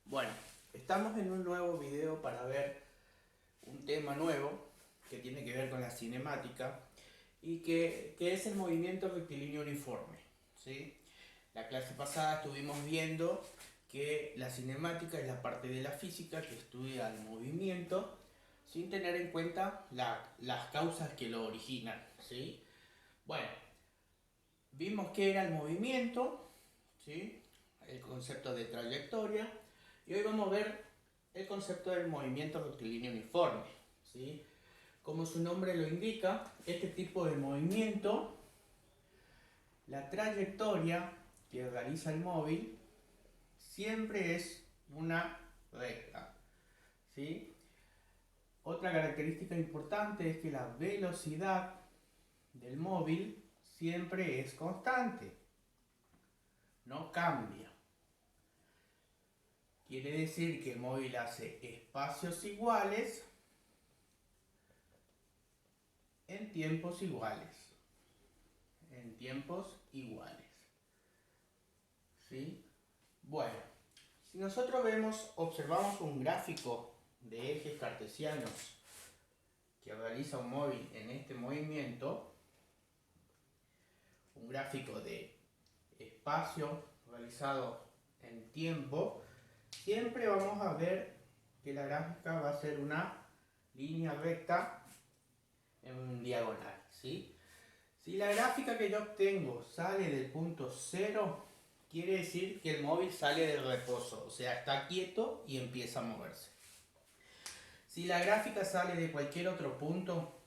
Bueno, estamos en un nuevo video para ver un tema nuevo que tiene que ver con la cinemática y que es el movimiento rectilíneo uniforme, ¿sí? La clase pasada estuvimos viendo que la cinemática es la parte de la física que estudia el movimiento sin tener en cuenta las causas que lo originan, ¿sí? Bueno, vimos que era el movimiento, ¿sí? El concepto de trayectoria, y hoy vamos a ver el concepto del movimiento rectilíneo uniforme, ¿sí? Como su nombre lo indica, este tipo de movimiento, la trayectoria que realiza el móvil siempre es una recta, ¿sí? Otra característica importante es que la velocidad del móvil siempre es constante, no cambia. Quiere decir que el móvil hace espacios iguales en tiempos iguales. En tiempos iguales. ¿Sí? Bueno, si nosotros observamos un gráfico de ejes cartesianos que realiza un móvil en este movimiento, un gráfico de espacio realizado en tiempo, siempre vamos a ver que la gráfica va a ser una línea recta en diagonal, ¿sí? Si la gráfica que yo obtengo sale del punto 0, quiere decir que el móvil sale del reposo, o sea, está quieto y empieza a moverse. Si la gráfica sale de cualquier otro punto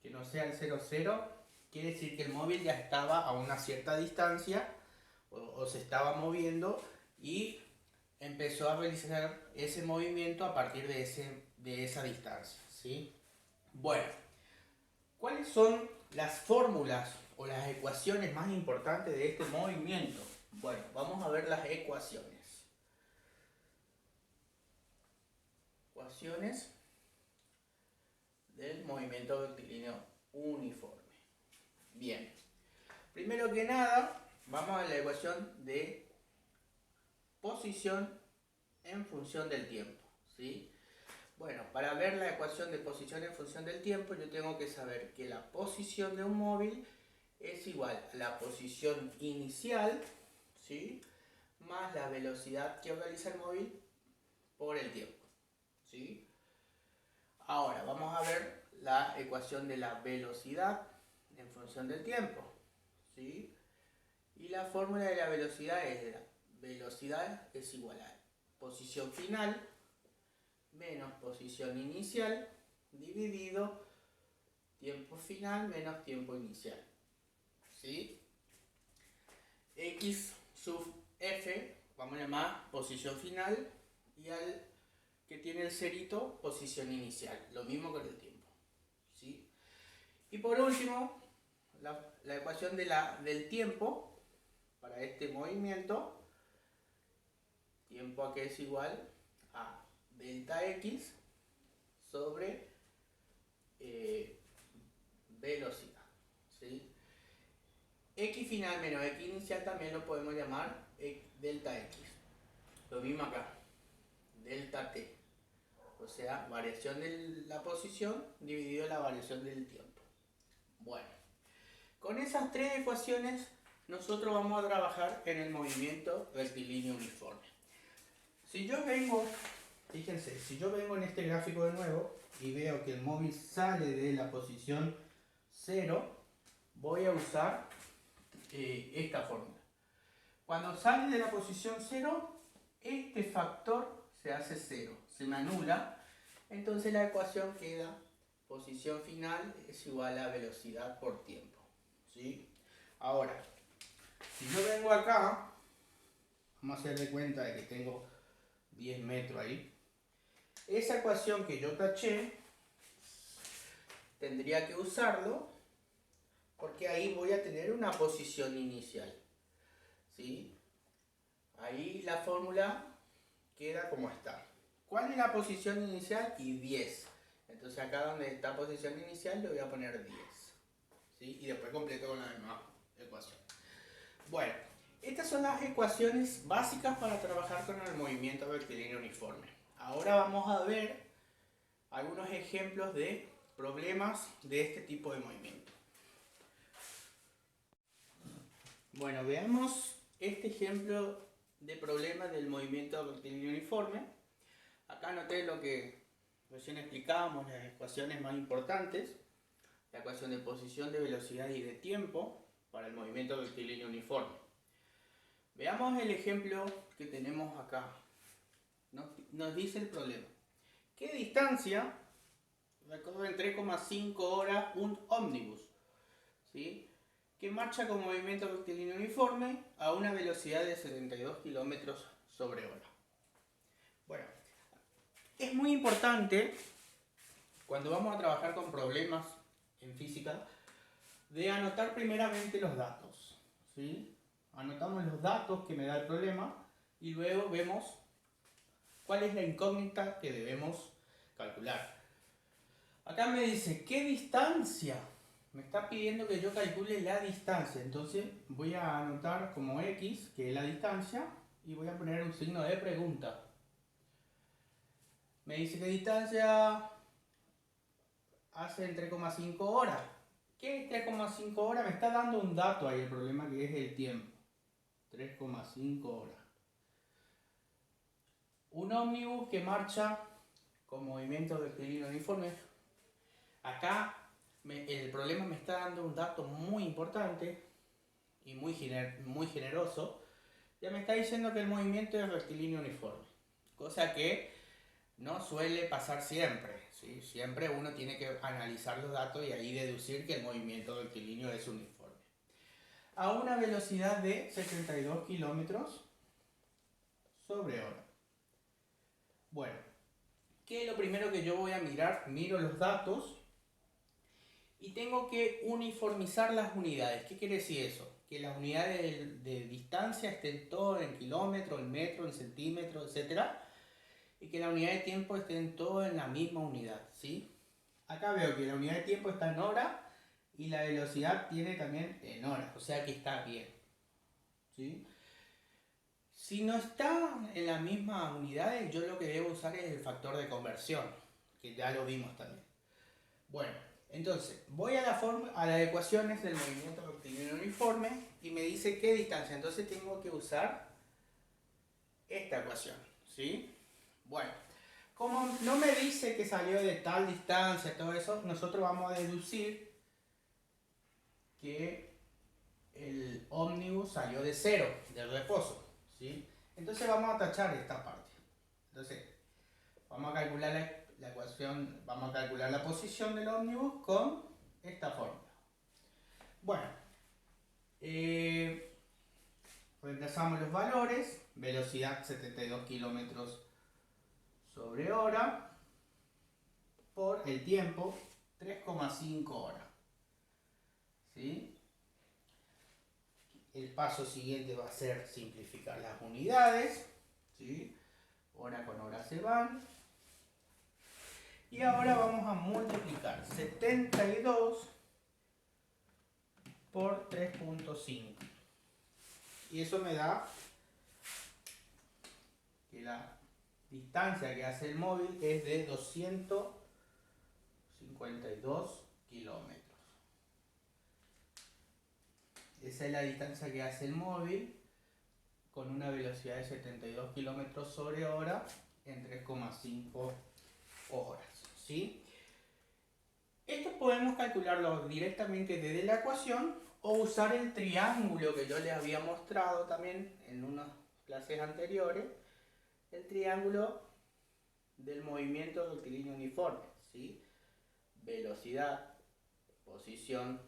que no sea el 0, 0, quiere decir que el móvil ya estaba a una cierta distancia o se estaba moviendo y empezó a realizar ese movimiento a partir de esa distancia, ¿sí? Bueno, ¿cuáles son las fórmulas o las ecuaciones más importantes de este movimiento? Bueno, vamos a ver las ecuaciones. Ecuaciones del movimiento rectilíneo uniforme. Bien, primero que nada, vamos a la ecuación de posición en función del tiempo, ¿sí? Bueno, para ver la ecuación de posición en función del tiempo, yo tengo que saber que la posición de un móvil es igual a la posición inicial, ¿sí?, más la velocidad que realiza el móvil por el tiempo, ¿sí? Ahora, vamos a ver la ecuación de la velocidad en función del tiempo, ¿sí? Y la fórmula de la velocidad es: la velocidad es igual a posición final menos posición inicial dividido tiempo final menos tiempo inicial, ¿sí? X sub f, vamos a llamar posición final, y al que tiene el cerito, posición inicial, lo mismo con el tiempo, ¿sí? Y por último, la ecuación del tiempo para este movimiento, tiempo que es igual a delta x sobre velocidad, ¿sí? X final menos X inicial también lo podemos llamar delta X. Lo mismo acá, delta T. O sea, variación de la posición dividido la variación del tiempo. Bueno, con esas tres ecuaciones nosotros vamos a trabajar en el movimiento rectilíneo uniforme. Si yo vengo, fíjense, si yo vengo en este gráfico de nuevo y veo que el móvil sale de la posición 0, voy a usar esta fórmula. Cuando sale de la posición 0, este factor se hace 0, se me anula, entonces la ecuación queda posición final es igual a velocidad por tiempo, ¿sí? Ahora, si yo vengo acá, vamos a hacer de cuenta de que tengo 10 metros ahí, esa ecuación que yo taché, tendría que usarlo porque ahí voy a tener una posición inicial, ¿sí? Ahí la fórmula queda como está. ¿Cuál es la posición inicial? Y 10. Entonces acá donde está posición inicial le voy a poner 10, ¿sí? Y después completo con la misma ecuación. Bueno, Estas son las ecuaciones básicas para trabajar con el movimiento rectilíneo uniforme. Ahora vamos a ver algunos ejemplos de problemas de este tipo de movimiento. Bueno, veamos este ejemplo de problema del movimiento rectilíneo uniforme. Acá anoté lo que recién explicábamos, las ecuaciones más importantes. La ecuación de posición, de velocidad y de tiempo para el movimiento rectilíneo uniforme. Veamos el ejemplo que tenemos acá. Nos dice el problema. ¿Qué distancia recorre en 3,5 horas un ómnibus? ¿Sí? Que marcha con movimiento rectilíneo uniforme a una velocidad de 72 km sobre hora. Bueno, es muy importante cuando vamos a trabajar con problemas en física de anotar primeramente los datos. ¿Sí? Anotamos los datos que me da el problema y luego vemos cuál es la incógnita que debemos calcular. Acá me dice, ¿qué distancia? Me está pidiendo que yo calcule la distancia. Entonces voy a anotar como X, que es la distancia, y voy a poner un signo de pregunta. Me dice que distancia hace en 3,5 horas. ¿Qué es 3,5 horas? Me está dando un dato ahí, el problema que es el tiempo. 3,5 horas. Un ómnibus que marcha con movimiento rectilíneo uniforme. Acá el problema me está dando un dato muy importante y muy generoso. Ya me está diciendo que el movimiento es rectilíneo uniforme. Cosa que no suele pasar siempre. ¿Sí? Siempre uno tiene que analizar los datos y ahí deducir que el movimiento rectilíneo es uniforme. A una velocidad de 72 km sobre hora. Bueno, ¿qué es lo primero que yo voy a mirar? Miro los datos y tengo que uniformizar las unidades. ¿Qué quiere decir eso? Que las unidades de distancia estén todas en kilómetros, en metros, en centímetros, etc. Y que la unidad de tiempo estén todas en la misma unidad, ¿sí? Acá veo que la unidad de tiempo está en hora y la velocidad tiene también en horas, o sea que está bien, ¿sí? Si no está en las mismas unidades, yo lo que debo usar es el factor de conversión, que ya lo vimos también. Bueno, entonces voy a las ecuaciones del movimiento rectilíneo uniforme y me dice qué distancia. Entonces tengo que usar esta ecuación, ¿sí? Bueno, como no me dice que salió de tal distancia, todo eso, nosotros vamos a deducir que el ómnibus salió de cero, del reposo, ¿sí? Entonces vamos a tachar esta parte. Entonces, vamos a calcular la ecuación, vamos a calcular la posición del ómnibus con esta fórmula. Bueno, reemplazamos los valores, velocidad 72 km sobre hora, por el tiempo 3,5 horas. ¿Sí? El paso siguiente va a ser simplificar las unidades. ¿Sí? Hora con hora se van. Y ahora vamos a multiplicar 72 por 3,5. Y eso me da que la distancia que hace el móvil es de 252 kilómetros. Esa es la distancia que hace el móvil con una velocidad de 72 kilómetros sobre hora en 3,5 horas. ¿Sí? Esto podemos calcularlo directamente desde la ecuación o usar el triángulo que yo les había mostrado también en unas clases anteriores, el triángulo del movimiento rectilíneo uniforme, ¿sí? Velocidad, posición,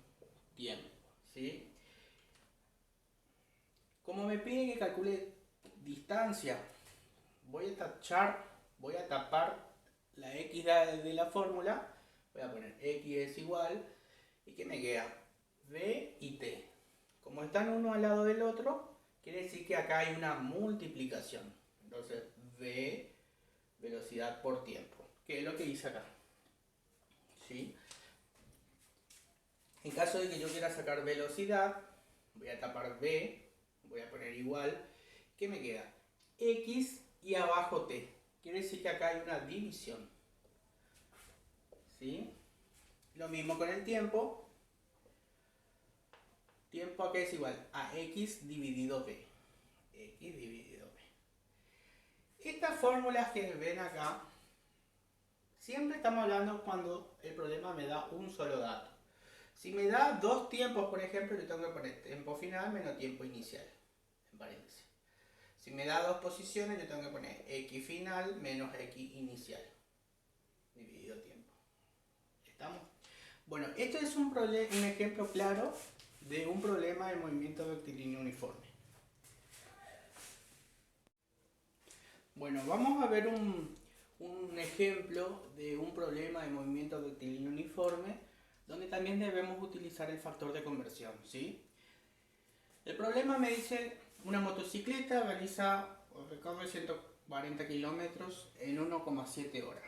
tiempo, ¿sí? Como me piden que calcule distancia, voy a tapar la x de la fórmula, voy a poner x es igual, y que me queda v y t. Como están uno al lado del otro, quiere decir que acá hay una multiplicación. Entonces, v, velocidad por tiempo, que es lo que hice acá. ¿Sí? En caso de que yo quiera sacar velocidad, voy a tapar v, voy a poner igual, ¿qué me queda? X y abajo t. Quiere decir que acá hay una división. ¿Sí? Lo mismo con el tiempo. Tiempo acá es igual a x dividido b. X dividido b. Estas fórmulas que ven acá, siempre estamos hablando cuando el problema me da un solo dato. Si me da dos tiempos, por ejemplo, yo tengo que poner tiempo final menos tiempo inicial, en paréntesis. Si me da dos posiciones, yo tengo que poner x final menos x inicial, dividido tiempo. ¿Estamos? Bueno, esto es un ejemplo claro de un problema de movimiento rectilíneo uniforme. Bueno, vamos a ver un ejemplo de un problema de movimiento rectilíneo uniforme donde también debemos utilizar el factor de conversión, ¿sí? El problema me dice una motocicleta recorre 140 kilómetros en 1,7 horas.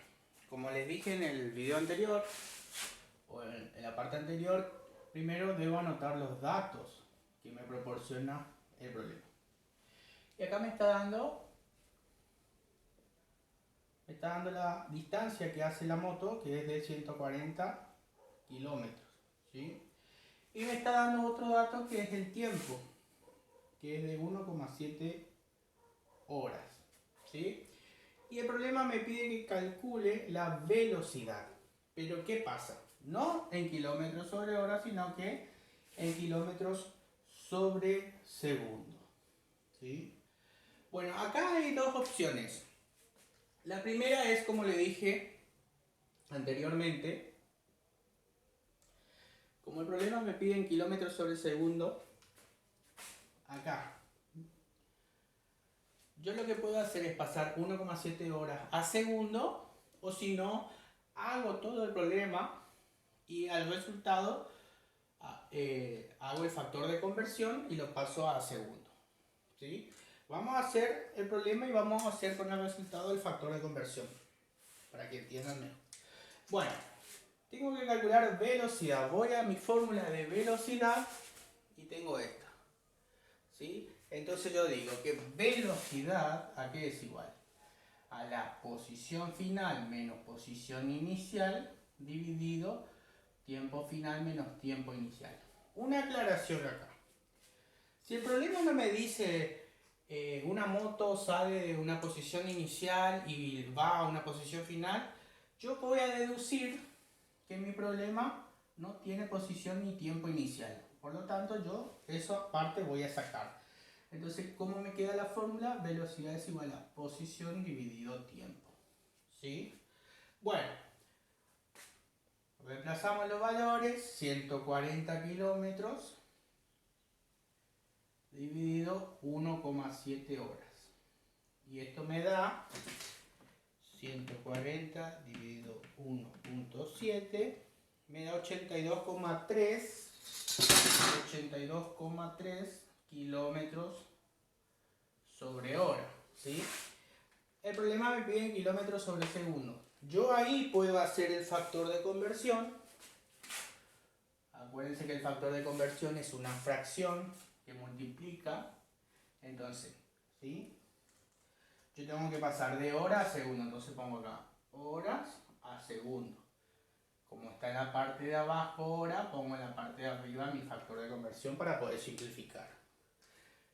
Como les dije en el video anterior, o en la parte anterior, primero debo anotar los datos que me proporciona el problema. Y acá me está dando la distancia que hace la moto, que es de 140 kilómetros, ¿sí? Y me está dando otro dato que es el tiempo, que es de 1,7 horas, ¿sí? Y el problema me pide que calcule la velocidad. Pero ¿qué pasa? No en kilómetros sobre hora, sino que en kilómetros sobre segundo, ¿sí? Bueno, acá hay dos opciones. La primera es, como le dije anteriormente, como el problema me pide en kilómetros sobre segundo, acá yo lo que puedo hacer es pasar 1,7 horas a segundo, o si no, hago todo el problema y al resultado hago el factor de conversión y lo paso a segundo, ¿sí? Vamos a hacer el problema y vamos a hacer con el resultado el factor de conversión, para que entiendan mejor. Bueno, tengo que calcular velocidad. Voy a mi fórmula de velocidad y tengo esta, ¿sí? Entonces yo digo que velocidad, ¿a qué es igual? A la posición final menos posición inicial dividido tiempo final menos tiempo inicial. Una aclaración acá. Si el problema no me dice una moto sale de una posición inicial y va a una posición final, yo voy a deducir que mi problema no tiene posición ni tiempo inicial. Por lo tanto, yo esa parte voy a sacar. Entonces, ¿cómo me queda la fórmula? Velocidad es igual a posición dividido tiempo, ¿sí? Bueno, reemplazamos los valores. 140 kilómetros dividido 1,7 horas. Y esto me da 140 dividido 1,7, me da 82,3 kilómetros sobre hora, ¿sí? El problema me pide en kilómetros sobre segundo. Yo ahí puedo hacer el factor de conversión. Acuérdense que el factor de conversión es una fracción que multiplica. Entonces, ¿sí? Yo tengo que pasar de hora a segundo. Entonces pongo acá horas a segundo. Como está en la parte de abajo hora, pongo en la parte de arriba mi factor de conversión para poder simplificar.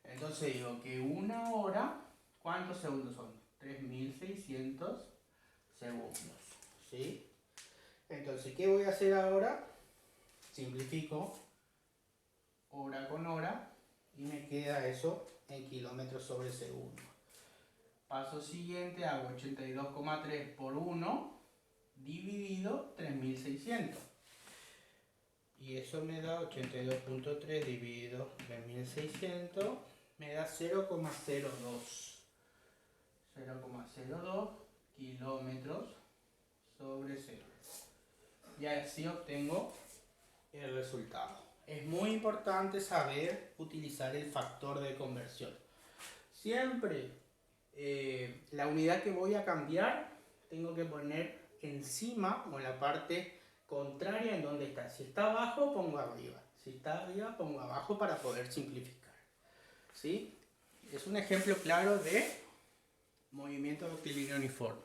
Entonces digo que una hora, ¿cuántos segundos son? 3600 segundos, ¿sí? Entonces, ¿qué voy a hacer ahora? Simplifico hora con hora y me queda eso en kilómetros sobre segundo. Paso siguiente, hago 82,3 por 1 dividido 3600. Y eso me da 82,3 dividido 3600, me da 0,02. 0,02 kilómetros sobre segundo. Y así obtengo el resultado. Es muy importante saber utilizar el factor de conversión. Siempre la unidad que voy a cambiar tengo que poner encima o en la parte contraria en donde está. Si está abajo, pongo arriba. Si está arriba, pongo abajo para poder simplificar. ¿sí? Es un ejemplo claro de movimiento rectilíneo uniforme.